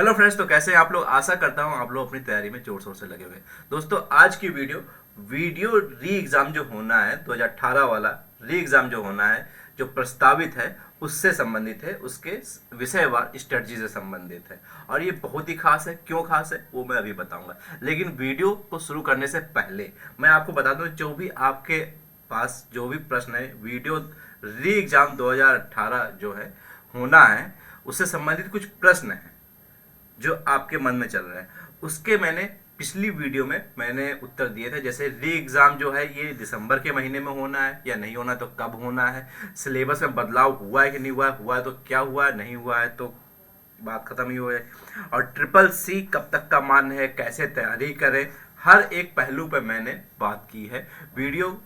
Hello friends, तो कैसे हैं आप लोग। आशा करता हूं आप लोग अपनी तैयारी में जोर शोर से लगे हुए हैं। दोस्तों, आज की वीडियो री एग्ज़ाम जो होना है 2018 वाला री एग्ज़ाम जो होना है, जो प्रस्तावित है, उससे संबंधित है, उसके विषयवार स्ट्रेटजी से संबंधित है। और ये बहुत ही खास है। क्यों खास है वो मैं अभी बताऊंगा, लेकिन वीडियो को शुरू करने से पहले मैं आपको बता दूं, जो भी आपके पास जो भी प्रश्न है, वीडियो री एग्ज़ाम 2018 जो है होना है, उससे संबंधित कुछ प्रश्न हैं जो आपके मन में चल रहे हैं। उसके मैंने पिछली वीडियो में मैंने उत्तर दिए थे। जैसे री एग्ज़ाम जो है ये दिसंबर के महीने में होना है या नहीं होना, तो कब होना है, सिलेबस में बदलाव हुआ है कि नहीं हुआ है, हुआ है तो क्या हुआ है, नहीं हुआ है तो बात खत्म ही हो है। और ट्रिपल सी कब तक का मान है, कैसे तैयारी करें, हर एक पहलू पर मैंने बात की है। वीडियो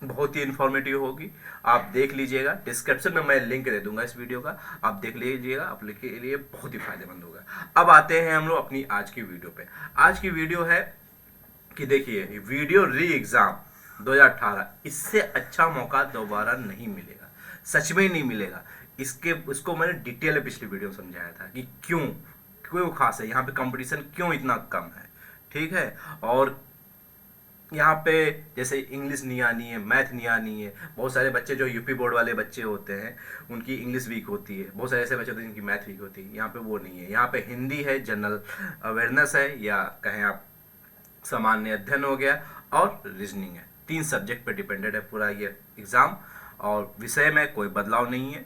बहुत ही इन्फॉर्मेटिव होगी। आप देख लीजिएगा, डिस्क्रिप्शन में मैं लिंक दे दूंगा इस वीडियो का, आप देख लीजिएगा, आप के लिए बहुत ही फायदेमंद होगा। अब आते हैं हम लोग अपनी आज की वीडियो पे। आज की वीडियो है कि देखिए, वीडियो री एग्ज़ाम 2018, इससे अच्छा मौका दोबारा नहीं मिलेगा, सच में ही नहीं मिलेगा। इसको मैंने डिटेल में पिछली वीडियो में समझाया था कि क्यों क्यों खास है, यहाँ पे कंपटीशन क्यों इतना कम है। ठीक है। और यहाँ पे जैसे इंग्लिश नहीं आनी है, मैथ नहीं आनी है। बहुत सारे बच्चे जो यूपी बोर्ड वाले बच्चे होते हैं, उनकी इंग्लिश वीक होती है। बहुत सारे ऐसे बच्चे होते हैं जिनकी मैथ वीक होती है। यहाँ पे वो नहीं है। यहाँ पे हिंदी है, जनरल अवेयरनेस है, या कहें आप सामान्य अध्ययन हो गया, और रीजनिंग है। 3 सब्जेक्ट पे डिपेंडेड है पूरा ये एग्ज़ाम। और विषय में कोई बदलाव नहीं है।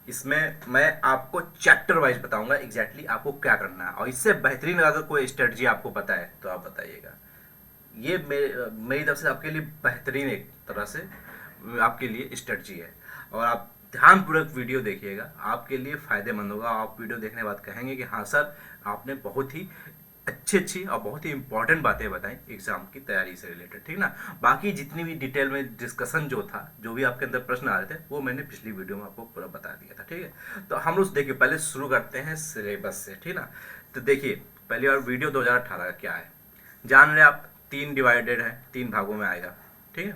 इसमें मैं आपको चैप्टर वाइज बताऊंगा एग्जैक्टली आपको क्या करना है। और इससे बेहतरीन अगर कोई स्ट्रेटजी आपको पता है तो आप बताइएगा। ये मेरी तरफ से आपके लिए बेहतरीन एक तरह से आपके लिए स्ट्रेटजी है। और आप ध्यानपूर्वक वीडियो देखिएगा, आपके लिए फ़ायदेमंद होगा। आप वीडियो देखने के बाद कहेंगे कि हाँ सर, आपने बहुत ही अच्छी और बहुत ही इंपॉर्टेंट बातें बताई एग्जाम की तैयारी से रिलेटेड। ठीक ना। बाकी जितनी भी डिटेल में डिस्कशन जो था, जो भी आपके अंदर प्रश्न आ रहे थे, वो मैंने पिछली वीडियो में आपको पूरा बता दिया था। ठीक है। तो हम लोग देखिए, पहले शुरू करते हैं सिलेबस से। ठीक ना। तो देखिए, पहली बार वीडियो 2018 का क्या है जान रहे आप। 3 डिवाइडेड है, 3 भागों में आएगा। ठीक है।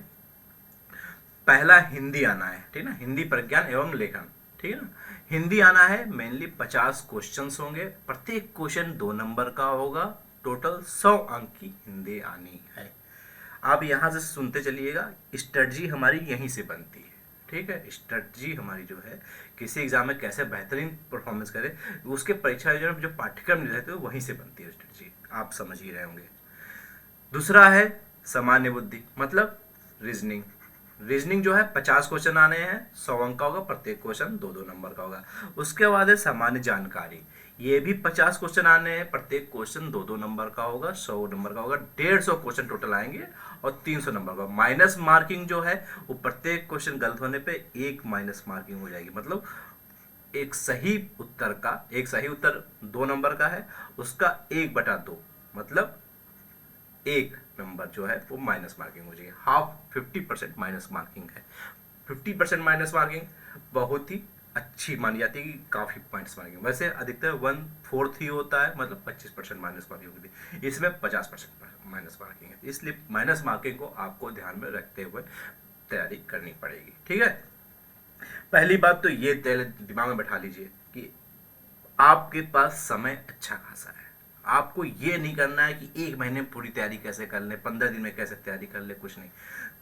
पहला हिंदी आना है। ठीक ना। हिंदी प्रज्ञान एवं लेखन। ठीक है ना। हिंदी आना है, मेनली 50 क्वेश्चंस होंगे, प्रत्येक क्वेश्चन 2 नंबर का होगा। टोटल 100 अंक की हिंदी आनी है। आप यहां से सुनते चलिएगा, स्ट्रेटजी हमारी यहीं से बनती है। ठीक है। स्ट्रेटजी हमारी जो है, किसी एग्जाम में कैसे बेहतरीन परफॉर्मेंस करें, उसके परीक्षा योजना में जो पाठ्यक्रम निर्धारित है वहीं से बनती है स्ट्रेटजी। आप समझ ही रहे होंगे। दूसरा है सामान्य बुद्धि, मतलब रीजनिंग। रीजनिंग जो है 50 क्वेश्चन आने हैं, 100 अंक का होगा, प्रत्येक क्वेश्चन 2 2 नंबर का होगा। उसके बाद है सामान्य जानकारी। ये भी 50 क्वेश्चन आने हैं, प्रत्येक क्वेश्चन 2 2 नंबर का होगा, 100 नंबर का होगा। 150 क्वेश्चन टोटल आएंगे और 300 नंबर का। माइनस मार्किंग जो है, वो प्रत्येक क्वेश्चन गलत होने पे 1 माइनस मार्किंग हो जाएगी। मतलब एक सही उत्तर 2 नंबर का है, उसका 1/2, मतलब 1 नंबर जो है वो माइनस मार्किंग हो जाएगी। हाफ 50% माइनस मार्किंग है। 50% माइनस मार्किंग बहुत ही अच्छी मानी जाती है कि काफ़ी माइनस मार्किंग। वैसे अधिकतर 1/4 ही होता है, मतलब 25% माइनस मार्किंग होती है। इसमें 50% माइनस मार्किंग है, इसलिए माइनस मार्किंग को आपको ध्यान में रखते हुए तैयारी करनी पड़ेगी। ठीक है। पहली बात तो ये दिमाग में बैठा लीजिए कि आपके पास समय अच्छा खासा है। आपको ये नहीं करना है कि 1 महीने में पूरी तैयारी कैसे कर ले, 15 दिन में कैसे तैयारी कर ले, कुछ नहीं।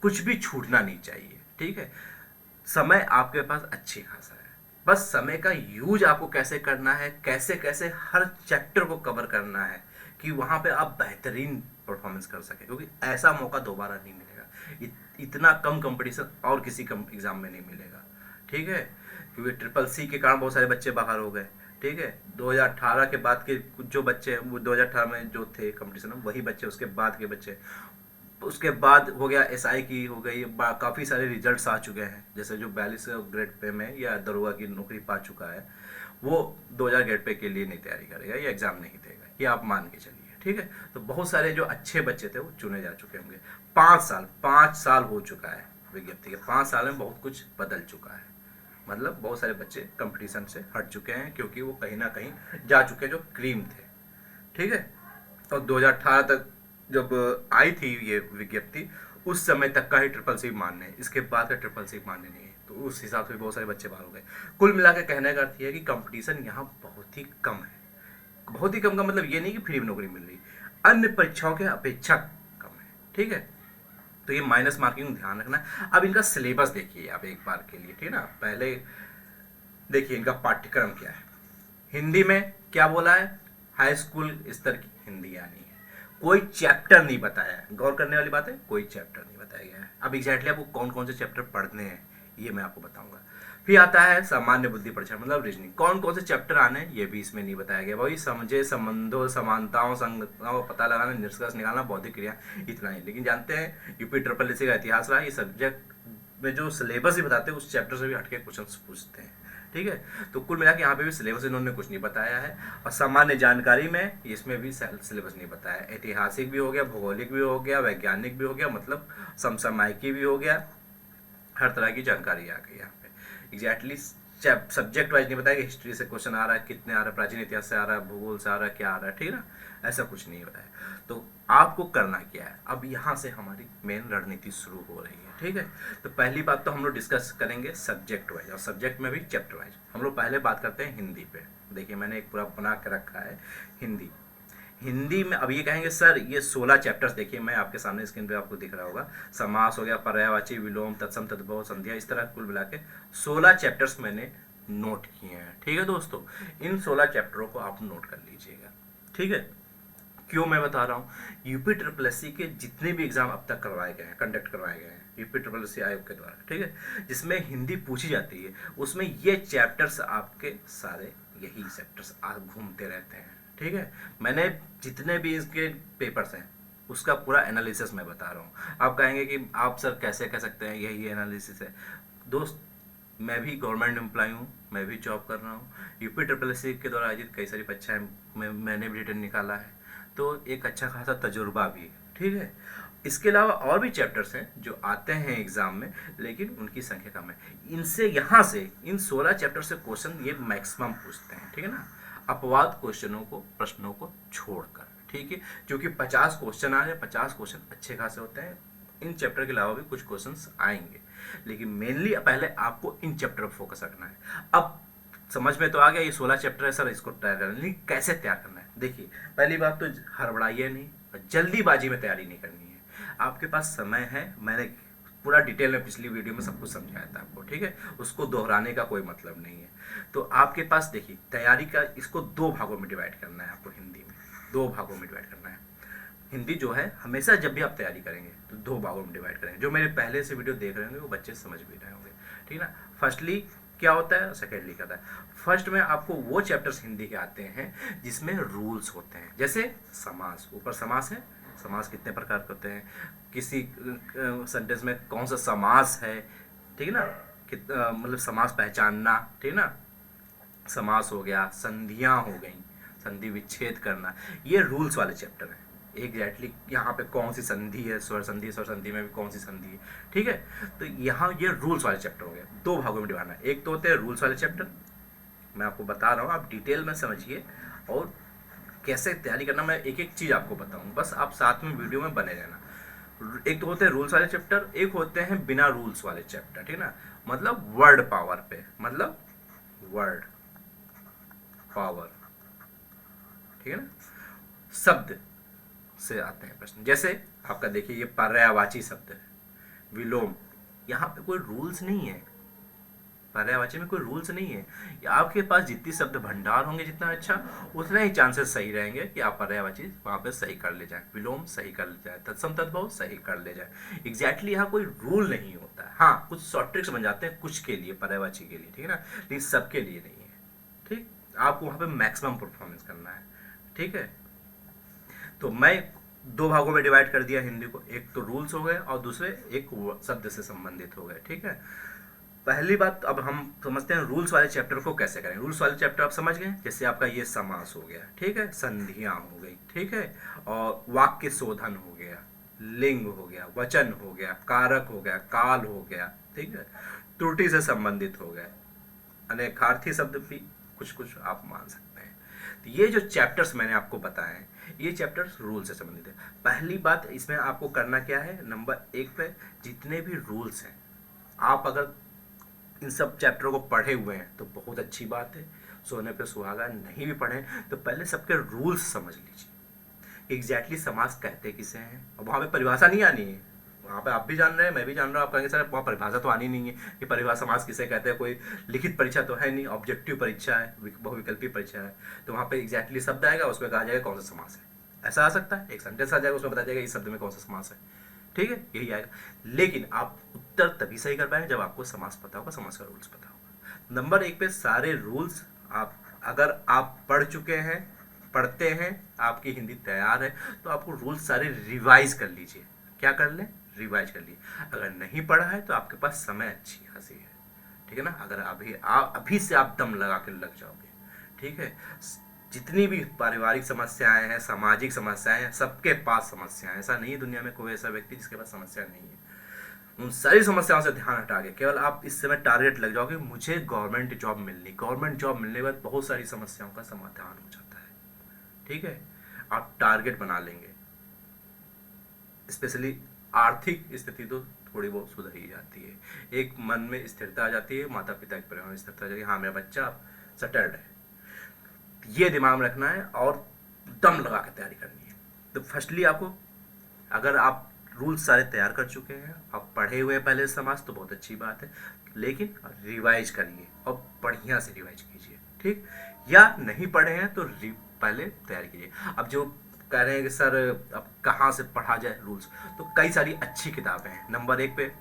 कुछ भी छूटना नहीं चाहिए। ठीक है। समय आपके पास अच्छी खासा है। बस समय का यूज आपको कैसे करना है, कैसे कैसे हर चैप्टर को कवर करना है कि वहां पे आप बेहतरीन परफॉर्मेंस कर सके, क्योंकि ऐसा मौका दोबारा नहीं मिलेगा। इतना कम कंपटीशन और किसी कम एग्जाम में नहीं मिलेगा। ठीक है। क्योंकि ट्रिपल सी के कारण बहुत सारे बच्चे बाहर हो गए। ठीक है। 2018 के बाद के कुछ जो बच्चे हैं, वो 2018 में जो थे कंपटीशन में, वही बच्चे उसके बाद के बच्चे। उसके बाद हो गया एसआई की हो गई, काफ़ी सारे रिजल्ट्स आ चुके हैं। जैसे जो 42 ग्रेड पे में या दरोगा की नौकरी पा चुका है, वो 2000 ग्रेड पे के लिए नहीं तैयारी करेगा या एग्ज़ाम नहीं देगा, ये आप मान के चलिए। ठीक है। तो बहुत सारे जो अच्छे बच्चे थे वो चुने जा चुके होंगे। 5 साल हो चुका है विज्ञप्ति के। 5 साल में बहुत कुछ बदल चुका है। मतलब बहुत सारे बच्चे कंपटीशन से हट चुके हैं, क्योंकि वो कहीं ना कहीं जा चुके हैं जो क्रीम थे। ठीक है। और 2018 तक जब आई थी ये विज्ञप्ति, उस समय तक का ही ट्रिपल सी मान्य है, इसके बाद का ट्रिपल सी मान्य नहीं है। तो उस हिसाब से बहुत सारे बच्चे बाहर हो गए। कुल मिला के कहने का अर्थ यह है कि कंपटीशन यहाँ बहुत ही कम है। बहुत ही कम का मतलब ये नहीं कि फ्री में नौकरी मिल रही, अन्य परीक्षाओं के अपेक्षा कम है, ठीक है। तो ये माइनस मार्किंग ध्यान रखना है। अब इनका सिलेबस देखिए आप एक बार के लिए, ठीक है ना। पहले देखिए इनका पाठ्यक्रम क्या है। हिंदी में क्या बोला है, हाई स्कूल स्तर की हिंदी आनी है। कोई चैप्टर नहीं बताया है, गौर करने वाली बात है, कोई चैप्टर नहीं बताया गया है। अब एग्जैक्टली आपको कौन कौन से चैप्टर पढ़ने हैं ये मैं आपको बताऊंगा। फिर आता है सामान्य बुद्धि परीक्षण मतलब रीजनिंग, कौन कौन से चैप्टर आने हैं ये भी इसमें नहीं बताया गया। भाई समझे संबंधों समानताओं संगतताओं का पता लगाना, निष्कर्ष निकालना, बौद्धिक क्रिया, इतना ही। लेकिन जानते हैं यूपी ट्रिपल एससी का इतिहास रहा, ये सब्जेक्ट में जो सिलेबस ही बताते हैं उस चैप्टर से भी हटके क्वेश्चन पूछते हैं, ठीक है। तो कुल मिला के यहाँ पे भी सिलेबस इन्होंने कुछ नहीं बताया है। और सामान्य जानकारी में इसमें भी सिलेबस नहीं बताया है। ऐतिहासिक भी हो गया, भौगोलिक भी हो गया, वैज्ञानिक भी हो गया, मतलब समसामयिकी भी हो गया, हर तरह की जानकारी आ गई यहाँ पे। एग्जैक्टली सब्जेक्ट वाइज नहीं बताया कि हिस्ट्री से क्वेश्चन आ रहा है, कितने आ रहा है, प्राचीन इतिहास से आ रहा है, भूगोल से आ रहा है, क्या आ रहा है, ठीक है ना, ऐसा कुछ नहीं बताया। तो आपको करना क्या है, अब यहाँ से हमारी मेन रणनीति शुरू हो रही है, ठीक है। तो पहली बात तो हम लोग डिस्कस करेंगे सब्जेक्ट वाइज, और सब्जेक्ट में भी चैप्टर वाइज। हम लोग पहले बात करते हैं हिंदी पे। देखिए मैंने एक पूरा बना के रखा है हिंदी। हिंदी में अब ये कहेंगे सर ये 16 चैप्टर्स, देखिए मैं आपके सामने स्क्रीन पे आपको दिख रहा होगा, समास हो गया, पर्यायवाची, विलोम, तत्सम, तद्भव, संध्या, इस तरह कुल मिला के 16 चैप्टर्स मैंने नोट किए हैं, ठीक है दोस्तों। इन 16 चैप्टरों को आप नोट कर लीजिएगा, ठीक है। क्यों मैं बता रहा हूँ, यूपी ट्रिपल एससी के जितने भी एग्जाम अब तक करवाए गए हैं, कंडक्ट करवाए गए हैं यूपी ट्रिपल एससी आयोग के द्वारा, ठीक है, जिसमें हिंदी पूछी जाती है, उसमें ये चैप्टर्स आपके सारे यही चैप्टर्स घूमते रहते हैं, ठीक है। मैंने जितने भी इसके पेपर्स हैं उसका पूरा एनालिसिस मैं बता रहा हूँ। आप कहेंगे कि आप सर कैसे कह सकते हैं यही एनालिसिस है। दोस्त मैं भी गवर्नमेंट एम्प्लॉय हूँ, मैं भी जॉब कर रहा हूँ, यूपी ट्रिपल एससी के द्वारा आयोजित कई सारी परीक्षाएं मैंने भी रिटर्न निकाला है, तो एक अच्छा खासा तजुर्बा भी है, ठीक है। इसके अलावा और भी चैप्टर्स हैं जो आते हैं एग्जाम में, लेकिन उनकी संख्या कम है। इनसे यहाँ से इन 16 चैप्टर से क्वेश्चन ये मैक्सिमम पूछते हैं, ठीक है ना, अपवाद क्वेश्चनों को, प्रश्नों को छोड़कर, ठीक है। क्योंकि 50 क्वेश्चन आ रहे हैं, 50 क्वेश्चन अच्छे खासे होते हैं। इन चैप्टर के अलावा भी कुछ क्वेश्चंस आएंगे, लेकिन मेनली पहले आपको इन चैप्टर पर फोकस रखना है। अब समझ में तो आ गया ये 16 चैप्टर है सर, इसको तैयार करना है, लेकिन कैसे तैयार करना है। देखिए पहली बात तो हड़बड़ाइए नहीं और जल्दीबाजी में तैयारी नहीं करनी है। आपके पास समय है, मैंने पूरा डिटेल में पिछली वीडियो में सब कुछ समझाया था आपको, ठीक है, उसको दोहराने का कोई मतलब नहीं है। तो आपके पास देखिए तैयारी का, इसको 2 भागों में डिवाइड करना है आपको, हिंदी में 2 भागों में डिवाइड करना है। हिंदी जो है हमेशा जब भी आप तैयारी करेंगे तो 2 भागों में डिवाइड करेंगे। जो मेरे पहले से वीडियो देख रहे होंगे वो बच्चे समझ भी रहे होंगे, ठीक है ना। फर्स्टली क्या होता है, सेकेंडली क्या होता है। फर्स्ट में आपको वो चैप्टर्स हिंदी के आते हैं जिसमें रूल्स होते हैं, जैसे समास, ऊपर समास है, समास कितने प्रकार के होते हैं, किसी सेंटेंस में कौन सा समास है, ठीक है ना, मतलब समास पहचानना, ठीक है ना, समास हो गया, संधियां हो गई, संधि विच्छेद करना, ये रूल्स वाले चैप्टर हैं। एग्जैक्टली यहाँ पे कौन सी संधि है, स्वर संधि में भी कौन सी संधि है, ठीक है। तो यहाँ ये रूल्स वाले चैप्टर हो गए, 2 भागों में डिवाइड है। एक तो होते हैं रूल्स वाले चैप्टर, मैं आपको बता रहा हूँ, आप डिटेल में समझिए और कैसे तैयारी करना मैं एक एक चीज़ आपको बताऊँगा, बस आप साथ में वीडियो में बने रहना। एक तो होते हैं रूल्स वाले चैप्टर, एक होते हैं बिना रूल्स वाले चैप्टर, ठीक है ना, मतलब वर्ड पावर पे, मतलब वर्ड पावर, ठीक है ना, शब्द से आते हैं प्रश्न। जैसे आपका देखिए ये पर्यायवाची शब्द है, विलोम, यहाँ पे कोई रूल्स नहीं है, पर्यायवाची में कोई रूल्स नहीं है। आपके पास जितनी शब्द भंडार होंगे जितना अच्छा, उतने ही चांसेस सही रहेंगे कि आप पर्यायवाची वहाँ पे सही कर ले जाएं, विलोम सही कर ले जाए, तत्सम तद्भव सही कर ले जाए। एग्जैक्टली यहाँ कोई रूल नहीं होता है। हाँ कुछ शॉर्ट ट्रिक्स बन जाते हैं कुछ के लिए, पर्यायवाची के लिए, ठीक है ना, लेकिन सबके लिए नहीं है, ठीक। आपको वहाँ पे मैक्सिमम परफॉर्मेंस करना है, ठीक है। तो मैं 2 भागों में डिवाइड कर दिया हिंदी को, एक तो रूल्स हो गए और दूसरे एक शब्द से संबंधित हो गए, ठीक है। पहली बात अब हम समझते हैं रूल्स वाले चैप्टर को कैसे करें। रूल्स वाले चैप्टर आप समझ गए, जैसे आपका ये समास हो गया, ठीक है, संधियां हो गई, ठीक है, और वाक्य शोधन हो गया, लिंग हो गया, वचन हो गया, कारक हो गया, काल हो गया, ठीक है, त्रुटि से संबंधित हो गया, अनेकार्थी शब्द भी कुछ कुछ आप मान सकते हैं। तो ये जो चैप्टर्स मैंने आपको बताए हैं ये चैप्टर्स रूल से संबंधित है। पहली बात इसमें आपको करना क्या है, नंबर 1 पे जितने भी रूल्स हैं, आप अगर इन सब चैप्टरों को पढ़े हुए हैं तो बहुत अच्छी बात है। सोने पे सुहागा नहीं भी पढ़े तो पहले सबके रूल्स समझ लीजिए। एग्जैक्टली समास कहते किसे हैं, और वहाँ पे परिभाषा नहीं आनी है। वहाँ पे आप भी जान रहे हैं, मैं भी जान रहा हूँ, आप कहेंगे सर वहाँ परिभाषा तो आनी नहीं है कि परिभाषा समास किसे कहते हैं, कोई लिखित परीक्षा तो है नहीं, ऑब्जेक्टिव परीक्षा है, बहुविकल्पी परीक्षा है। तो वहाँ पे एग्जैक्टली शब्द आएगा, उसमें कहा जाएगा कौन सा समास है। ऐसा आ सकता है, एक सेंटेंस आ जाएगा, उसमें बताया जाएगा इस शब्द में कौन सा समास है। ठीक है, यही आएगा। लेकिन आप उत्तर तभी सही कर पाएंगे जब आपको समास पता होगा, समास का रूल्स पता होगा। नंबर 1 पे सारे रूल्स आप अगर आप पढ़ चुके हैं, पढ़ते हैं, आपकी हिंदी तैयार है, तो आपको रूल्स सारे रिवाइज कर लीजिए। क्या कर लें, रिवाइज कर लिए। अगर नहीं पढ़ा है तो आपके पास समय अच्छी खासी है, ठीक है ना। अगर अभी से आप दम लगा के लग जाओगे, ठीक है। जितनी भी पारिवारिक समस्याएं हैं, सामाजिक समस्याएं हैं, सबके पास समस्याएं, ऐसा नहीं है दुनिया में कोई ऐसा व्यक्ति जिसके पास समस्या नहीं है। उन सारी समस्याओं से ध्यान हटा के केवल आप इस समय टारगेट लग जाओगे, मुझे गवर्नमेंट जॉब मिलनी। गवर्नमेंट जॉब मिलने के बाद बहुत सारी समस्याओं का समाधान हो जाता है, ठीक है। आप टारगेट बना लेंगे, स्पेशली आर्थिक स्थिति तो थोड़ी बहुत सुधर ही जाती है। एक मन में स्थिरता आ जाती है, माता पिता की परिवार में स्थिरता आ जाती है, हाँ मेरा बच्चा सेटल्ड है। ये दिमाग में रखना है और दम लगा के तैयारी करनी है। तो फर्स्टली आपको, अगर आप रूल्स सारे तैयार कर चुके हैं, आप पढ़े हुए हैं पहले समाज, तो बहुत अच्छी बात है। लेकिन रिवाइज करिए और बढ़िया से रिवाइज कीजिए, ठीक। या नहीं पढ़े हैं तो पहले तैयारी कीजिए। अब जो कह रहे हैं कि सर अब कहाँ से पढ़ा जाए रूल्स, तो कई सारी अच्छी किताबें हैं। नंबर 1 पे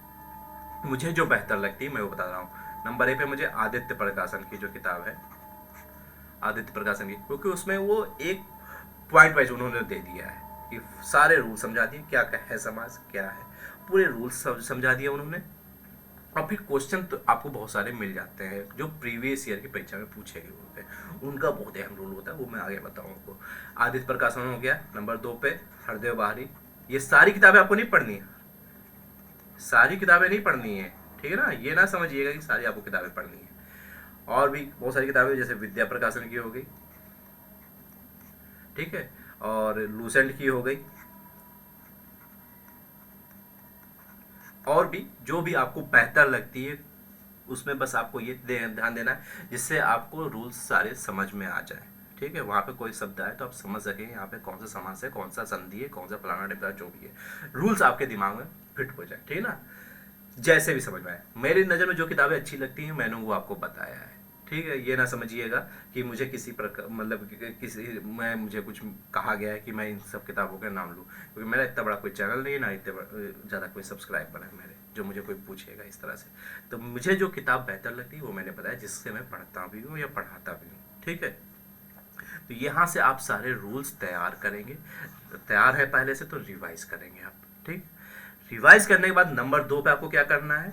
मुझे जो बेहतर लगती है मैं वो बता रहा हूँ। नंबर 1 पे मुझे आदित्य प्रकाशन की जो किताब है, आदित्य प्रकाशन की, क्योंकि उसमें वो एक पॉइंट वाइज उन्होंने दे दिया है कि सारे रूल समझा दिए, क्या क्या है समाज, क्या है, पूरे रूल्स समझा दिए उन्होंने। और फिर क्वेश्चन तो आपको बहुत सारे मिल जाते हैं जो प्रीवियस ईयर की परीक्षा में पूछे गए होते हैं। उनका बहुत अहम रोल होता है, वो मैं आगे बताऊँ आपको। आदित्य प्रकाशन हो गया। नंबर 2 पे हरदेव बाहरी। ये सारी किताबें आपको नहीं पढ़नी है, सारी किताबें नहीं पढ़नी है, ठीक है ना। ये ना समझिएगा कि सारी आपको किताबें पढ़नी है। और भी बहुत सारी किताबें जैसे विद्या प्रकाशन की हो गई, ठीक है, और लूसेंट की हो गई, और भी जो भी आपको बेहतर लगती है उसमें बस आपको ये ध्यान देना है जिससे आपको रूल्स सारे समझ में आ जाए, ठीक है। वहाँ पे कोई शब्द आए तो आप समझ सकें यहाँ पे कौन सा समास है, कौन सा संधि है, कौन सा फलाना डिब्बा, जो भी है रूल्स आपके दिमाग में फिट हो जाए, ठीक है ना। जैसे भी समझ में आए। मेरी नज़र में जो किताबें अच्छी लगती हैं मैंने वो आपको बताया है, ठीक है। ये ना समझिएगा कि मुझे किसी प्रकार मतलब किसी मैं मुझे कुछ कहा गया है कि मैं इन सब किताबों के नाम लूँ, क्योंकि मेरा इतना बड़ा कोई चैनल नहीं है, ना इतने ज़्यादा कोई सब्सक्राइबर है मेरे जो मुझे कोई पूछेगा इस तरह से। तो मुझे जो किताब बेहतर लगती है वो मैंने बताया, जिससे मैं पढ़ता भी हूँ या पढ़ाता भी हूँ, ठीक है। तो यहाँ से आप सारे रूल्स तैयार करेंगे, तैयार है पहले से तो रिवाइज करेंगे आप, ठीक। रिवाइज करने के बाद नंबर 2 पे आपको क्या करना है,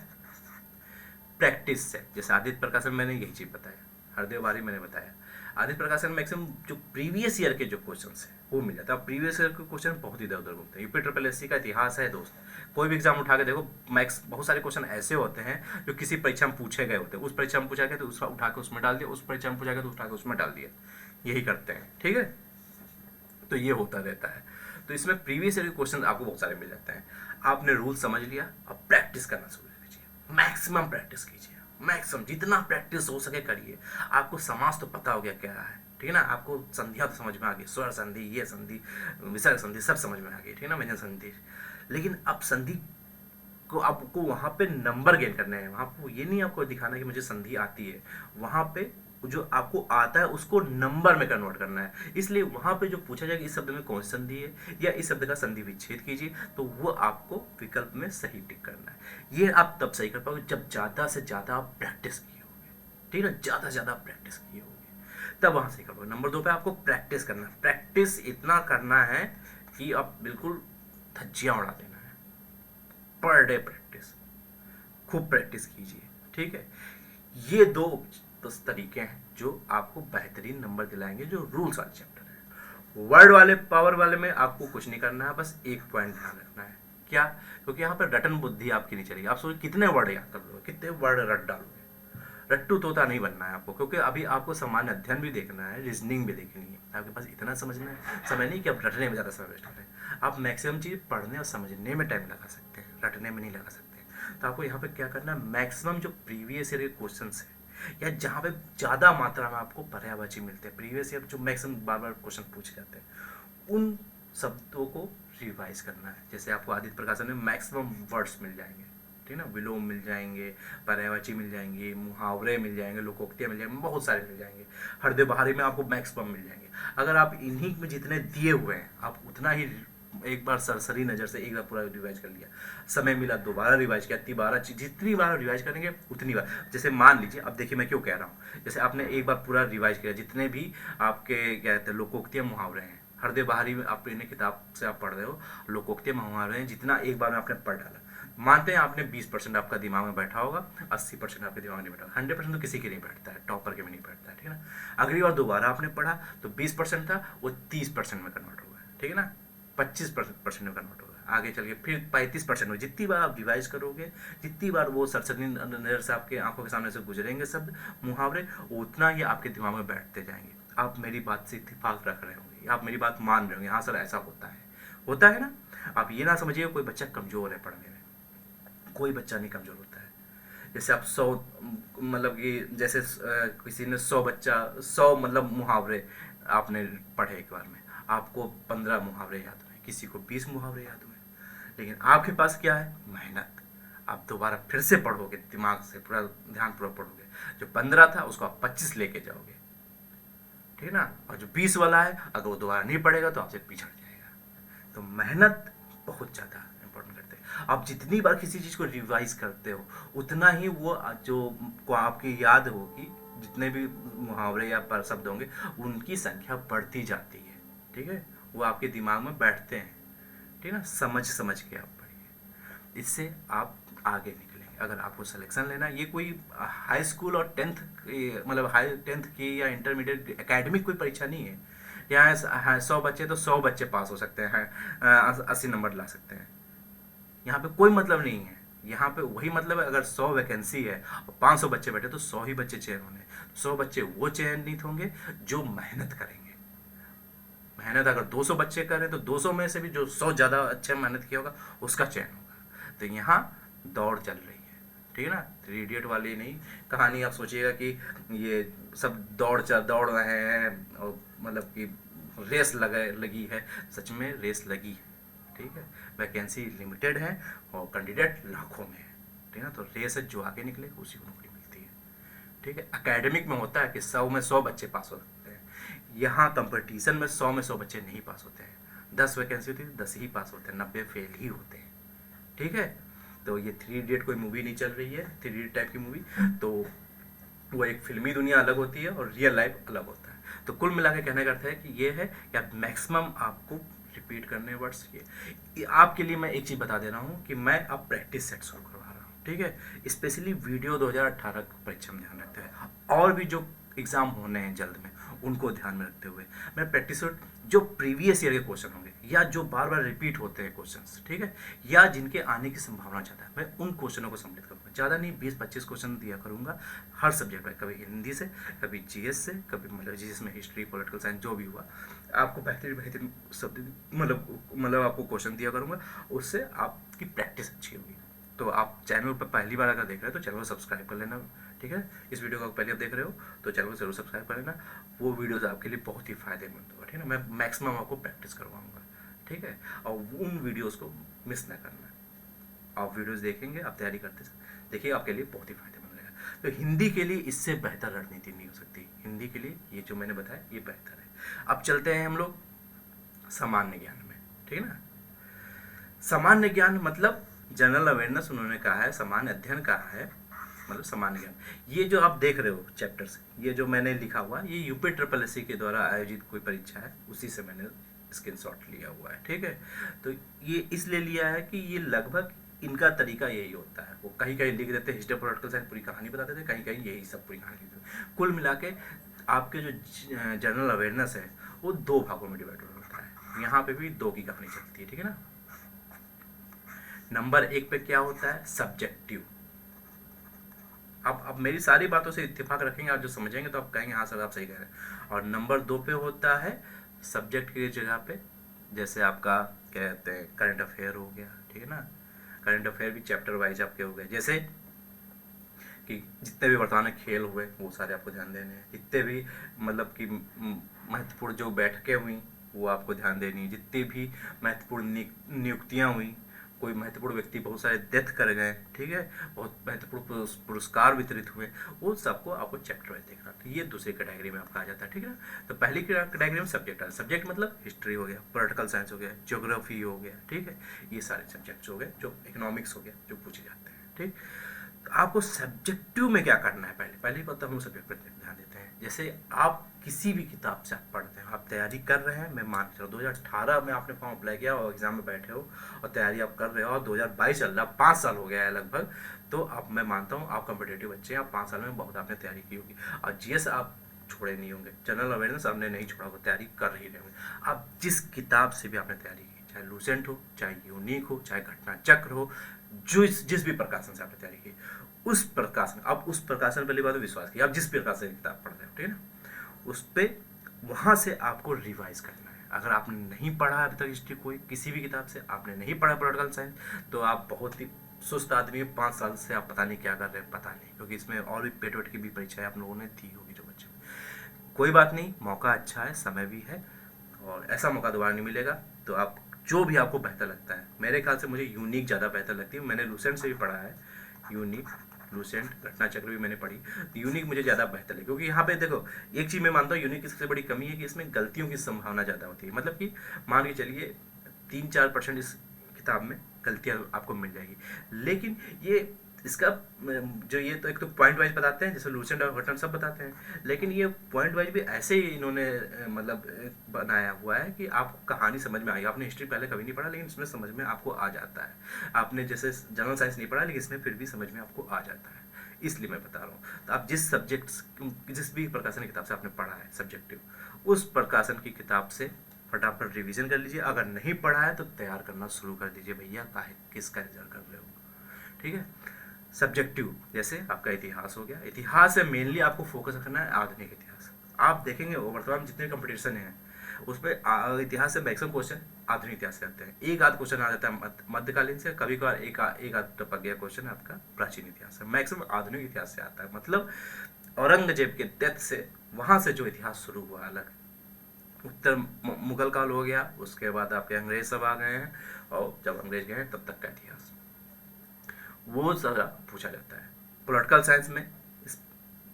प्रैक्टिस से। जैसे आदित्य प्रकाशन मैंने यही चीज़ बताया, हरदेव बारी मैंने बताया। आदित्य प्रकाशन मैक्सिमम जो प्रीवियस ईयर के जो क्वेश्चन है वो मिल जाता है। प्रीवियस ईयर के क्वेश्चन बहुत इधर उधर घूमते हैं। यूपी ट्रिपल एस सी का इतिहास है दोस्त, कोई भी एग्जाम उठा के देखो, मैक्स बहुत सारे क्वेश्चन ऐसे होते हैं जो किसी परीक्षा में पूछे गए होते हैं। उस परीक्षा में पूछा गया तो उसका उठा के उसमें डाल दिया, उस परीक्षा में पूछा गया तो उठा के उसमें डाल दिया, यही करते हैं, ठीक है। तो ये होता रहता है। तो इसमें प्रीवियस ईयर के क्वेश्चन आपको बहुत सारे मिल जाते हैं। आपने रूल समझ लिया, अब प्रैक्टिस करना शुरू कीजिए, मैक्सिमम प्रैक्टिस कीजिए, मैक्सिमम जितना प्रैक्टिस हो सके करिए। आपको समास तो पता हो गया क्या है, ठीक है ना। आपको संधियाँ तो समझ में आ गई, स्वर संधि, ये संधि, विसर्ग संधि सब समझ में आ गई, ठीक है ना, व्यंजन संधि। लेकिन अब संधि को आपको वहाँ पे नंबर गेन करने हैं। वहाँ पे ये नहीं आपको दिखाना कि मुझे संधि आती है, वहाँ पे जो आपको आता है उसको नंबर में कन्वर्ट करना है। इसलिए वहाँ पे जो पूछा जाएगा इस शब्द में कौन सी संधि है या इस शब्द का संधि विच्छेद कीजिए, तो वो आपको विकल्प में सही टिक करना है। ये आप तब सही कर पाओगे जब ज़्यादा से ज़्यादा आप प्रैक्टिस किए होगे, ठीक है ना, ज़्यादा से ज़्यादा प्रैक्टिस किए होगे तब वहाँ सही कर पाओगे। नंबर 2 पे आपको प्रैक्टिस करना है। प्रैक्टिस इतना करना है कि आप बिल्कुल धज्जियाँ उड़ा देना है। पर डे प्रैक्टिस, खूब प्रैक्टिस कीजिए, ठीक है। ये दो तरीके हैं जो आपको बेहतरीन नंबर दिलाएंगे जो रूल्स वाले चैप्टर है। वर्ड वाले पावर वाले में आपको कुछ नहीं करना है, बस एक पॉइंट ध्यान रखना है, क्या, क्योंकि यहाँ पर रटन बुद्धि आपकी नहीं चलेगी। आप सोचिए कितने वर्ड याद कर लोगे, कितने वर्ड रट डालोगे। रट्टू तोता नहीं बनना है आपको, क्योंकि अभी आपको सामान्य अध्ययन भी देखना है, रीजनिंग भी देखनी है। आपके पास इतना समझना है समय नहीं कि आप रटने में ज़्यादा समय वेस्ट करें। आप मैक्सिमम चीज़ पढ़ने और समझने में टाइम लगा सकते हैं, रटने में नहीं लगा सकते। तो आपको यहाँ पे क्या करना है, मैक्सिमम जो प्रीवियस ईयर के क्वेश्चन है या जहाँ पे ज़्यादा मात्रा में आपको पर्यायवाची मिलते हैं, प्रीवियस ईयर जो मैक्सिमम बार बार क्वेश्चन पूछे जाते हैं, उन शब्दों को रिवाइज करना है। जैसे आपको आदित्य प्रकाशन में मैक्सिमम वर्ड्स मिल जाएंगे, ठीक है ना, विलोम मिल जाएंगे, पर्यायवाची मिल जाएंगे, मुहावरे मिल जाएंगे, लोकोक्तियाँ मिल जाएंगे, बहुत सारे मिल जाएंगे। हृदय बहारी में आपको मैक्सिमम मिल जाएंगे। अगर आप इन्हीं में जितने दिए हुए हैं आप उतना ही एक बार सरसरी नज़र से एक बार पूरा रिवाइज कर लिया, समय मिला दोबारा रिवाइज किया, जितनी बार रिवाइज करेंगे उतनी बार। जैसे मान लीजिए, अब देखिए मैं क्यों कह रहा हूँ, जैसे आपने एक बार पूरा रिवाइज किया, जितने भी आपके क्या कहते हैं लोकोक्तियाँ मुहावरे हैं, हृदय बहारी में आप इन्हें किताब से आप पढ़ रहे हो, लोकोक्तियाँ मुहावरे हैं, जितना एक बार में आपने पढ़ डाला, मानते हैं आपने 20% आपका दिमाग में बैठा होगा, 80% आपके दिमाग में नहीं बैठा होगा, 100% तो किसी के नहीं बैठता है, टॉपर के भी नहीं बैठता है, ठीक है ना। अगली बार दोबारा आपने पढ़ा तो 20% था, वो 30% में कन्वर्ट होगा, ठीक है ना, 25% में कन्वर्ट होगा, आगे चल के फिर 35% में। जितनी बार आप रिवाइज करोगे, जितनी बार वो सरसरी नजर से आपके आंखों के सामने से गुजरेंगे शब्द मुहावरे, उतना ही आपके दिमाग में बैठते जाएंगे। आप मेरी बात से इत्तेफाक रख रहे होंगे, आप मेरी बात मान रहे होंगे, हाँ सर ऐसा होता है ना। आप ये ना समझिए कोई बच्चा कमजोर है पढ़ने में, कोई बच्चा नहीं कमजोर होता है। जैसे आप 100 मतलब कि जैसे किसी ने 100 मतलब मुहावरे आपने पढ़े एक बार में, आपको 15 मुहावरे याद हुए, किसी को 20 मुहावरे याद हुए, लेकिन आपके पास क्या है, मेहनत। आप दोबारा फिर से पढ़ोगे, दिमाग से पूरा ध्यान पूरा पढ़ोगे, जो 15 था उसको आप 25 लेके जाओगे, ठीक है ना। और जो 20 वाला है अगर वो दोबारा नहीं पढ़ेगा तो आपसे पिछड़ जाएगा। तो मेहनत बहुत ज़्यादा इंपॉर्टेंट करते हैं। आप जितनी बार किसी चीज़ को रिवाइज करते हो उतना ही वो जो को आपकी याद होगी, जितने भी मुहावरे या पर शब्द होंगे उनकी संख्या बढ़ती जाती है, ठीक है, वो आपके दिमाग में बैठते हैं, ठीक है ना। समझ समझ के आप पढ़िए, इससे आप आगे निकलेंगे। अगर आपको सिलेक्शन लेना, ये कोई हाई स्कूल और 10th मतलब हाई 10th की या इंटरमीडिएट एकेडमिक कोई परीक्षा नहीं है। यहाँ 100 बच्चे तो 100 बच्चे पास हो सकते हैं, 80 नंबर ला सकते हैं। यहाँ पे कोई मतलब नहीं है, यहाँ पे वही मतलब है, अगर 100 वैकेंसी है और 500 बच्चे बैठे तो 100 ही बच्चे चयन होने। 100 बच्चे वो चयनित होंगे जो मेहनत करेंगे। मेहनत अगर 200 बच्चे करें तो 200 में से भी जो 100 ज़्यादा अच्छे मेहनत किया होगा उसका चयन होगा। तो यहाँ दौड़ चल रही है, ठीक है ना। 3 इडियट वाली नहीं कहानी आप सोचिएगा कि ये सब दौड़ रहे हैं और मतलब कि रेस लगी है। सच में रेस लगी है, ठीक है। वैकेंसी लिमिटेड है और कैंडिडेट लाखों में है, ठीक है ना। तो रेस है, जो आगे निकले उसी को नौकरी मिलती है, ठीक है। एकेडमिक में होता है कि 100 में 100 बच्चे पास होते हैं, यहाँ कंपटीशन में 100 में 100 बच्चे नहीं पास होते हैं। 10 वैकेंसी होती है, 10 ही पास होते हैं, 90 फेल ही होते हैं, ठीक है। तो ये 3 इडियट कोई मूवी नहीं चल रही है, 3 इडियट टाइप की मूवी। तो वो एक फिल्मी दुनिया अलग होती है और रियल लाइफ अलग होता है। तो कुल मिला के कहने का अर्थ है कि ये है कि आप मैक्सिमम आपको रिपीट करने वर्ड्स ये आपके लिए मैं एक चीज़ बता दे रहा हूँ कि मैं अब प्रैक्टिस सेट शुरू करवा रहा हूँ, ठीक है। स्पेशली वीडियो 2018 परीक्षा में ध्यान रखते हुए और भी जो एग्ज़ाम होने हैं जल्द में उनको ध्यान में रखते हुए मैं प्रैक्टिस सेट जो प्रीवियस ईयर के क्वेश्चन होंगे या जो बार बार रिपीट होते हैं क्वेश्चंस, ठीक है, या जिनके आने की संभावना ज़्यादा है, मैं उन क्वेश्चनों को सम्मिलित करूँगा। ज़्यादा नहीं, 20-25 क्वेश्चन दिया करूँगा हर सब्जेक्ट में, कभी हिंदी से, कभी जीएस से, कभी मतलब जीएस में हिस्ट्री, पॉलिटिकल साइंस, जो भी हुआ आपको बेहतरीन शब्द मतलब आपको क्वेश्चन दिया करूँगा, उससे आपकी प्रैक्टिस अच्छी होगी। तो आप चैनल पर पहली बार अगर देख रहे हो तो चैनल को सब्सक्राइब कर लेना, ठीक है। इस वीडियो को पहले आप देख रहे हो तो चैनल को जरूर सब्सक्राइब कर लेना, वो वीडियोस आपके लिए बहुत ही फायदेमंद होगा, ठीक है ना। मैं मैक्सिमम आपको प्रैक्टिस करवाऊंगा, ठीक है, और उन वीडियोस को मिस ना करना। आप वीडियोस देखेंगे, आप तैयारी करते देखिए, आपके लिए बहुत ही फायदेमंद रहेगा। तो हिंदी के लिए इससे बेहतर रणनीति नहीं हो सकती, हिंदी के लिए ये जो मैंने बताया ये बेहतर है। अब चलते हैं हम लोग सामान्य ज्ञान में, ठीक है ना। सामान्य ज्ञान मतलब जनरल अवेयरनेस उन्होंने कहा है, सामान्य अध्ययन कहा है, मतलब सामान्य ज्ञान। ये जो आप देख रहे हो चैप्टर्स, ये जो मैंने लिखा हुआ ये यूपी ट्रिपल एस सी के द्वारा आयोजित कोई परीक्षा है, उसी से मैंने स्क्रीनशॉट लिया हुआ है, ठीक है। तो ये इसलिए लिया है कि ये लगभग इनका तरीका यही होता है, वो कहीं कहीं लिख देते हैं हिस्ट्री पॉलिटिकल साइंस पूरी कहानी बताते थे, कहीं कहीं यही सब पूरी कहानी लिख देते। कुल मिला के आपके जो जनरल अवेयरनेस है वो 2 भागों में डिवाइड होता है, यहाँ पे भी 2 की कहानी चलती है, ठीक है ना। नंबर 1 पे क्या होता है, सब्जेक्टिव। अब मेरी सारी बातों से इत्तेफाक रखेंगे, आप जो समझेंगे तो आप कहेंगे हाँ सर आप सही कह रहे हैं। और नंबर 2 पे होता है सब्जेक्ट की जगह पे, जैसे आपका कहते हैं करंट अफेयर हो गया, ठीक है ना। करंट अफेयर भी चैप्टर वाइज आपके हो गए, जैसे कि जितने भी वर्तमान में खेल हुए वो सारे आपको ध्यान देने हैं, जितने भी मतलब कि महत्वपूर्ण जो बैठकें हुई वो आपको ध्यान देनी है, जितनी भी महत्वपूर्ण नियुक्तियाँ हुई, कोई महत्वपूर्ण व्यक्ति बहुत सारे डेथ कर गए, ठीक है, बहुत महत्वपूर्ण पुरस्कार वितरित हुए, वो सबको आपको चैप्टर वाइज देखना। तो ये दूसरी कैटेगरी में आपका आ जाता है, ठीक है ना। तो पहली कैटेगरी में सब्जेक्ट है, सब्जेक्ट मतलब हिस्ट्री हो गया, पॉलिटिकल साइंस हो गया, ज्योग्राफी हो गया, ठीक है, ये सारे सब्जेक्ट्स हो गए जो इकोनॉमिक्स हो गया जो पूछे जाते हैं, ठीक। तो आपको सब्जेक्टिव में क्या करना है, पहले पहले पता हम सब्जेक्ट पर ध्यान देते हैं। जैसे आप किसी भी किताब से आप पढ़ते हैं, आप तैयारी कर रहे हैं, मैं मान के चलो 2018 में आपने फॉर्म अप्लाई किया और एग्जाम में बैठे हो और तैयारी आप कर रहे हो और 2022 चल रहा, 5 साल हो गया है लगभग, तो अब मैं मानता हूँ आप कॉम्पिटेटिव बच्चे हैं, आप 5 साल में बहुत आपने तैयारी की होगी और जीएस आप छोड़े नहीं होंगे, जनरल अवेयरनेस आपने नहीं छोड़ा होगा, तैयारी कर ही रहे होंगे। आप जिस किताब से भी आपने तैयारी की, चाहे लूसेंट हो, चाहे यूनिक हो, चाहे घटना चक्र हो, जो जिस भी प्रकाशन से आपने तैयारी की, उस प्रकाशन, अब उस प्रकाशन पहली बात विश्वास किया, आप जिस प्रकाशन की किताब पढ़ रहे हो, ठीक है ना, उस पर वहाँ से आपको रिवाइज करना है। अगर आपने नहीं पढ़ा अभी तक हिस्ट्री, कोई किसी भी किताब से आपने नहीं पढ़ा पॉलिटिकल साइंस, तो आप बहुत ही सुस्त आदमी है, 5 साल से आप पता नहीं क्या कर रहे हैं, पता नहीं, क्योंकि इसमें और भी पेट वेट की भी परीक्षाएं आप लोगों ने दी होगी जो बच्चे। कोई बात नहीं, मौका अच्छा है, समय भी है और ऐसा मौका दोबारा नहीं मिलेगा। तो आप जो भी आपको बेहतर लगता है, मेरे ख्याल से मुझे यूनिक ज़्यादा बेहतर लगती है, मैंने लूसेंट से भी पढ़ा है, यूनिक, लूसेंट, घटना चक्र भी मैंने पढ़ी, तो यूनिक मुझे ज़्यादा बेहतर लगी, क्योंकि यहाँ पे देखो एक चीज़ मैं मानता हूँ, यूनिक की सबसे बड़ी कमी है कि इसमें गलतियों की संभावना ज़्यादा होती है। मतलब कि मान के चलिए 3-4% इस किताब में गलतियाँ आपको मिल जाएगी, लेकिन ये इसका जो ये तो एक तो पॉइंट वाइज बताते हैं, जैसे लूसेंट और घटना सब बताते हैं, लेकिन ये पॉइंट वाइज भी ऐसे ही इन्होंने मतलब बनाया हुआ है कि आपको कहानी समझ में आएगी। आपने हिस्ट्री पहले कभी नहीं पढ़ा, लेकिन इसमें समझ में आपको आ जाता है। आपने जैसे जनरल साइंस नहीं पढ़ा, लेकिन इसमें फिर भी समझ में आपको आ जाता है, इसलिए मैं बता रहा हूँ। तो आप जिस सब्जेक्ट, जिस भी प्रकाशन की किताब से आपने पढ़ा है सब्जेक्टिव, उस प्रकाशन की किताब से फटाफट रिवीजन कर लीजिए। अगर नहीं पढ़ा है तो तैयार करना शुरू कर दीजिए भैया, काहे किसका रिजल्ट कर रहे हो, ठीक है। सब्जेक्टिव जैसे आपका इतिहास हो गया, इतिहास से मेनली आपको फोकस रखना है आधुनिक इतिहास। आप देखेंगे वर्तमान जितने कंपटीशन हैं उसमें इतिहास से मैक्सिमम क्वेश्चन आधुनिक इतिहास से आते हैं, एक आध क्वेश्चन आ जाता है मध्यकालीन से, कभी कभार एक आध टपक गया क्वेश्चन आपका प्राचीन इतिहास से, मैक्सिमम आधुनिक इतिहास से आता है। मतलब औरंगजेब के डेथ से वहां से जो इतिहास शुरू हुआ अलग, उत्तर मुगल काल हो गया, उसके बाद आपके अंग्रेज सब आ गए हैं, और जब अंग्रेज गए हैं तब तक का इतिहास वो सारा पूछा जाता है। पॉलिटिकल साइंस में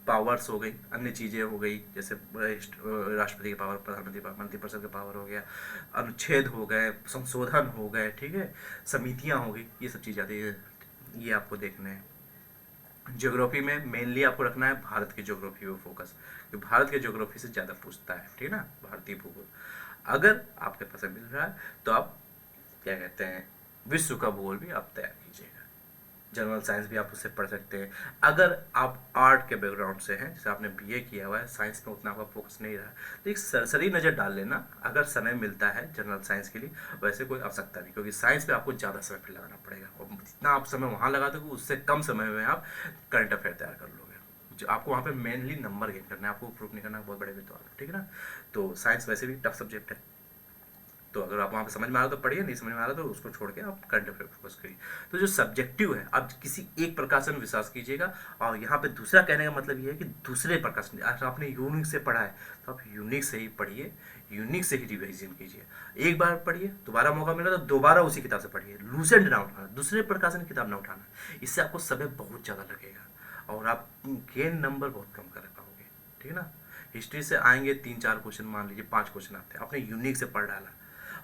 पावर्स हो गई, अन्य चीज़ें हो गई, जैसे राष्ट्रपति के पावर, प्रधानमंत्री मंत्रिपरिषद के पावर हो गया, अनुच्छेद हो गए, संशोधन हो गए, ठीक है, समितियां हो गई, ये सब चीज़ आती है, ये आपको देखने हैं। ज्योग्राफी में मेनली आपको रखना है भारत की ज्योग्राफी पे फोकस, क्योंकि भारत के ज्योग्राफी से ज़्यादा पूछता है, ठीक है ना, भारतीय भूगोल। अगर आपके पास मिल रहा है तो आप क्या कहते हैं, विश्व का भूगोल भी आप तैयार कीजिएगा। जनरल साइंस भी आप उससे पढ़ सकते हैं। अगर आप आर्ट के बैकग्राउंड से हैं, जैसे आपने बीए किया हुआ है, साइंस में उतना आपका फोकस नहीं रहा, तो एक सरसरी नज़र डाल लेना अगर समय मिलता है जनरल साइंस के लिए। वैसे कोई आवश्यकता नहीं, क्योंकि साइंस पे आपको ज़्यादा समय फिर लगाना पड़ेगा, और जितना आप समय वहाँ लगा दोगे उससे कम समय में आप करंट अफेयर तैयार कर लोगे। जो आपको वहाँ पे मेनली नंबर गेन करना है, आपको प्रूफ नहीं करना बहुत बड़े विद्वान, ठीक है ना। तो साइंस वैसे भी टफ सब्जेक्ट है, तो अगर आप वहाँ पे समझ में आ रहा तो पढ़िए, नहीं समझ में आ रहा तो उसको छोड़ के आप करंट अफेयर फोकस करिए। तो जो सब्जेक्टिव है, आप किसी एक प्रकाशन विश्वास कीजिएगा, और यहाँ पे दूसरा कहने का मतलब ये है कि दूसरे प्रकाशन, अगर आपने यूनिक से पढ़ा है तो आप यूनिक से ही पढ़िए, यूनिक से ही रिविजन कीजिए। एक बार पढ़िए, दोबारा मौका मिला तो दोबारा उसी किताब से पढ़िए, लूसेंट ना उठाना, दूसरे प्रकाशन की किताब ना उठाना, इससे आपको समय बहुत ज़्यादा लगेगा और आप गेन नंबर बहुत कम कर पाओगे, ठीक है ना। हिस्ट्री से आएंगे 3-4 क्वेश्चन, मान लीजिए 5 क्वेश्चन आते हैं, आपने यूनिक से पढ़ डाला,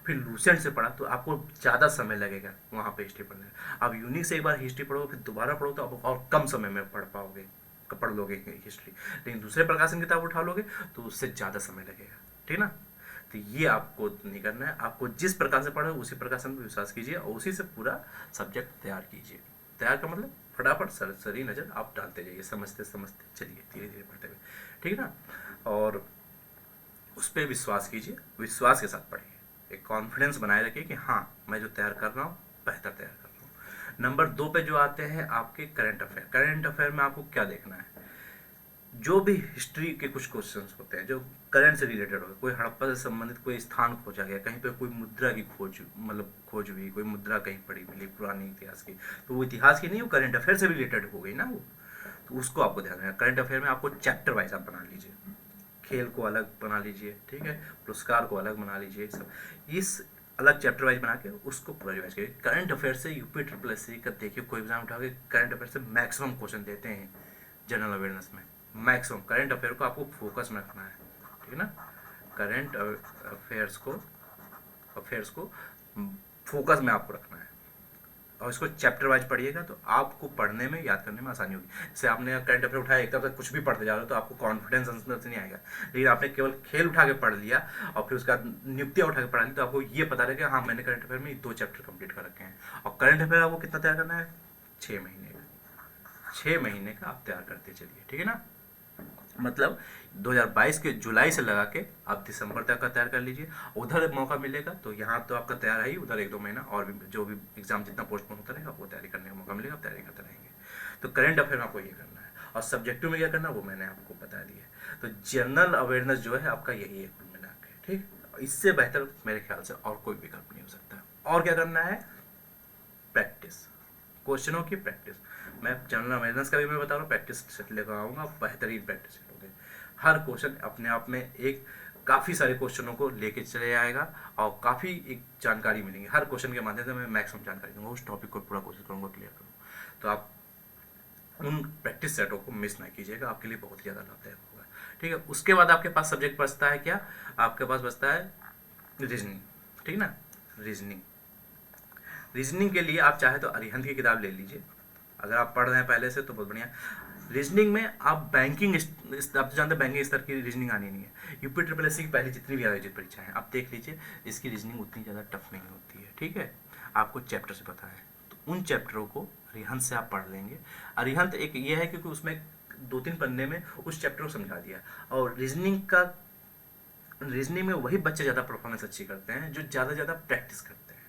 फिर लूसेंट से पढ़ा तो आपको ज़्यादा समय लगेगा वहाँ पे हिस्ट्री पढ़ने में। आप यूनिक से एक बार हिस्ट्री पढ़ो, फिर दोबारा पढ़ो तो आप और कम समय में पढ़ पाओगे, पढ़ लोगे हिस्ट्री। लेकिन दूसरे प्रकाशन की किताब उठा लोगे तो उससे ज़्यादा समय लगेगा, ठीक ना। तो ये आपको नहीं करना है, आपको जिस प्रकार से पढ़ो उसी प्रकाशन पर विश्वास कीजिए और उसी से पूरा सब्जेक्ट तैयार कीजिए। तैयार का मतलब फटाफट सरसरी नज़र आप डालते जाइए, समझते समझते चलिए, धीरे धीरे पढ़ते हुए, ठीक है ना। और उस पर विश्वास कीजिए, विश्वास के साथ पढ़िए, एक कॉन्फिडेंस बनाए रखिए कि हाँ मैं जो तैयार कर रहा हूँ बेहतर तैयार कर रहा हूँ। नंबर 2 पे जो आते हैं आपके करंट अफेयर। करंट अफेयर में आपको क्या देखना है, जो भी हिस्ट्री के कुछ क्वेश्चंस होते हैं जो करंट से रिलेटेड हो, कोई हड़प्पा से संबंधित कोई स्थान खोजा गया, कहीं पे कोई मुद्रा की खोज, मतलब खोज हुई, कोई मुद्रा कहीं पड़ी मिली पुरानी इतिहास की, तो वो इतिहास की नहीं, वो करंट अफेयर से रिलेटेड हो गई ना वो, तो उसको आपको ध्यान रखना। करंट अफेयर में आपको चैप्टर वाइज आप बना लीजिए, खेल को अलग बना लीजिए, ठीक है, पुरस्कार को अलग बना लीजिए, सब इस अलग चैप्टर वाइज बना के उसको पूरा रिवाइज करिए। करंट अफेयर से यूपी ट्रिपल एस सी का देखिए कोई एग्जाम उठा के करंट अफेयर से मैक्सिमम क्वेश्चन देते हैं जनरल अवेयरनेस में, मैक्सिमम। करंट अफेयर को आपको फोकस में रखना है, ठीक है ना, करंट अफेयर्स को फोकस में आपको रखना है और इसको चैप्टर वाइज पढ़िएगा तो आपको पढ़ने में, याद करने में आसानी होगी। जैसे आपने करंट अफेयर उठाया, एक तरफ से कुछ भी पढ़ते जा रहे हो तो आपको कॉन्फिडेंस अंदर से नहीं आएगा, लेकिन आपने केवल खेल उठा के पढ़ लिया और फिर उसका नियुक्तियाँ उठा के पढ़ा ली तो आपको ये पता रहेगा हाँ मैंने करंट अफेयर में 2 चैप्टर कंप्लीट कर रखे हैं। और करंट अफेयर आपको कितना तैयार करना है, 6 महीने का, 6 महीने का आप तैयार करते चलिए, ठीक है ना। मतलब 2022 के जुलाई से लगा के आप दिसंबर तक का तैयार कर लीजिए। उधर मौका मिलेगा तो यहाँ तो आपका तैयार है ही, उधर 1-2 महीना और भी जो भी एग्जाम जितना पोस्टपोन होता रहेगा आपको तैयारी करने का मौका मिलेगा, आप तैयारी करते रहेंगे। तो करंट अफेयर में आपको ये करना है और सब्जेक्टिव में क्या करना है वो मैंने आपको बता दिया। तो जनरल अवेयरनेस जो है आपका यही है कुल मिला के, ठीक। इससे बेहतर मेरे ख्याल से और कोई विकल्प नहीं हो सकता। और क्या करना है, प्रैक्टिस, क्वेश्चनों की प्रैक्टिस। मैं जनरल अवेयरनेस का भी मैं बता रहा हूँ, प्रैक्टिस सेट लेकर आऊँगा, बेहतरीन प्रैक्टिस सेट होंगे। हर क्वेश्चन अपने आप में एक काफ़ी सारे क्वेश्चनों को लेके चले आएगा और काफ़ी एक जानकारी मिलेंगी। हर क्वेश्चन के माध्यम से मैं मैक्सिमम जानकारी दूंगा, उस टॉपिक को पूरा कोशिश करूँगा क्लियर करूँ। तो आप उन प्रैक्टिस सेटों को मिस ना कीजिएगा, आपके लिए बहुत ही ज़्यादा लाभदायक होगा, ठीक है। उसके बाद आपके पास सब्जेक्ट बचता है क्या, आपके पास बचता है रीजनिंग, ठीक ना। रीजनिंग के लिए आप चाहे तो अरिहंत की किताब ले लीजिए, अगर आप पढ़ रहे हैं पहले से तो बहुत बढ़िया। रीजनिंग में आप बैंकिंग, आप तो जानते हैं बैंकिंग स्तर की रीजनिंग आनी नहीं है। यूपी ट्रिपल एस सी की पहले जितनी भी आयोजित परीक्षाएं हैं आप देख लीजिए, इसकी रीजनिंग उतनी ज़्यादा टफ नहीं होती है, ठीक है। आपको चैप्टर से पता है तो उन चैप्टरों को अरिहंत से आप पढ़ लेंगे। अरिहंत एक ये है क्योंकि उसमें 2-3 पन्ने में उस चैप्टर को समझा दिया। और रीजनिंग में वही बच्चे ज़्यादा परफॉर्मेंस अच्छी करते हैं जो ज़्यादा प्रैक्टिस करते हैं।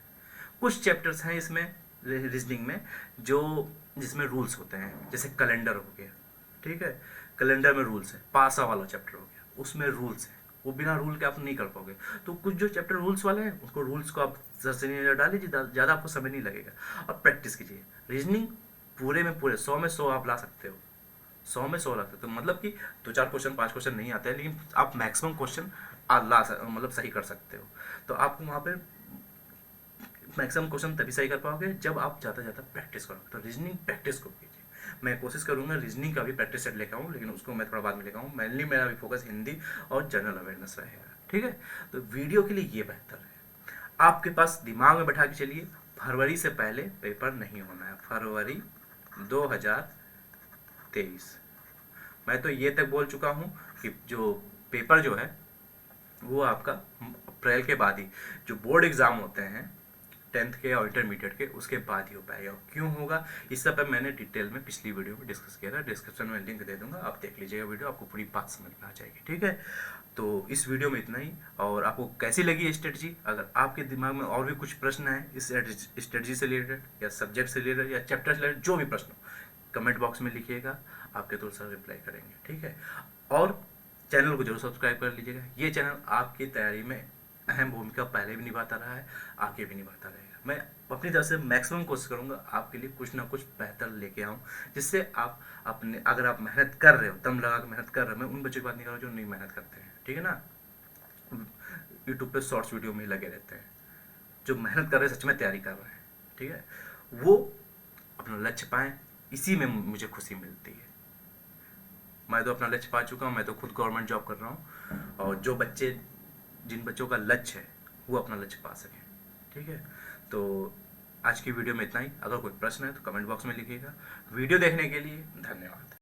कुछ चैप्टर्स हैं इसमें रीजनिंग में जो जिसमें रूल्स होते हैं, जैसे कैलेंडर हो गया, ठीक है, कैलेंडर में रूल्स है। पासा वाला चैप्टर हो गया, उसमें रूल्स है, वो बिना रूल के आप नहीं कर पाओगे। तो कुछ जो चैप्टर रूल्स वाले हैं उसको रूल्स को आप सर से नहीं डाल लीजिए, ज़्यादा आपको समय नहीं लगेगा। और प्रैक्टिस कीजिए। रीजनिंग पूरे में पूरे 100 में 100 आप ला सकते हो, 100 में 100 ला सकते हो। मतलब कि 2-4 क्वेश्चन 5 क्वेश्चन नहीं आते हैं, लेकिन आप मैक्सिमम क्वेश्चन मतलब सही कर सकते हो। तो आपको वहाँ पे मैक्सिमम क्वेश्चन तभी सही कर पाओगे जब आप ज़्यादा प्रैक्टिस करोगे। तो रीजनिंग प्रैक्टिस को कीजिए। मैं कोशिश करूंगा रीजनिंग का भी प्रैक्टिस सेट लेकर आऊँ, लेकिन उसको मैं थोड़ा बाद में लेकर आऊँ। मेनली मेरा भी फोकस हिंदी और जनरल अवेयरनेस रहेगा, ठीक है। तो वीडियो के लिए ये बेहतर है, आपके पास दिमाग में बैठा के चलिए फरवरी से पहले पेपर नहीं होना है। फरवरी 2023 मैं तो ये तक बोल चुका हूँ कि जो पेपर जो है वो आपका अप्रैल के बाद ही, जो बोर्ड एग्ज़ाम होते हैं 10th के और इंटरमीडिएट के, उसके बाद ही हो पाएगा। क्यों होगा इस सब पर मैंने डिटेल में पिछली वीडियो में डिस्कस किया था, डिस्क्रिप्शन में लिंक दे दूंगा, आप देख लीजिएगा वीडियो, आपको पूरी बात समझ में आ जाएगी, ठीक है। तो इस वीडियो में इतना ही। और आपको कैसी लगी ये स्ट्रेटजी, अगर आपके दिमाग में और भी कुछ प्रश्न है इस स्ट्रेटजी से रिलेटेड या सब्जेक्ट से रिलेटेड या चैप्टर से रिलेटेड, जो भी प्रश्न हो कमेंट बॉक्स में लिखिएगा, आपके तो सर रिप्लाई करेंगे, ठीक है। और चैनल को जरूर सब्सक्राइब कर लीजिएगा। ये चैनल आपकी तैयारी में अहम भूमिका पहले भी निभाता रहा है, आगे भी निभाता रहेगा। मैं अपनी तरफ से मैक्सिमम कोशिश करूंगा आपके लिए कुछ ना कुछ बेहतर लेके आऊँ, जिससे आप अपने, अगर आप मेहनत कर रहे हो, दम लगा के मेहनत कर रहे हो, मैं उन बच्चों की बात नहीं कर रहा हूँ जो नहीं मेहनत करते हैं, ठीक है ना, यूट्यूब पे शॉर्ट्स वीडियो में लगे रहते हैं। जो मेहनत कर रहे हैं, सच में तैयारी कर रहे हैं, ठीक है, वो अपना लक्ष्य पाएँ, इसी में मुझे खुशी मिलती है। मैं तो अपना लक्ष्य पा चुका हूँ, मैं तो खुद गवर्नमेंट जॉब कर रहा हूँ। और जो बच्चे, जिन बच्चों का लक्ष्य है वो अपना लक्ष्य पा सकें, ठीक है। तो आज की वीडियो में इतना ही। अगर कोई प्रश्न है तो कमेंट बॉक्स में लिखिएगा। वीडियो देखने के लिए धन्यवाद।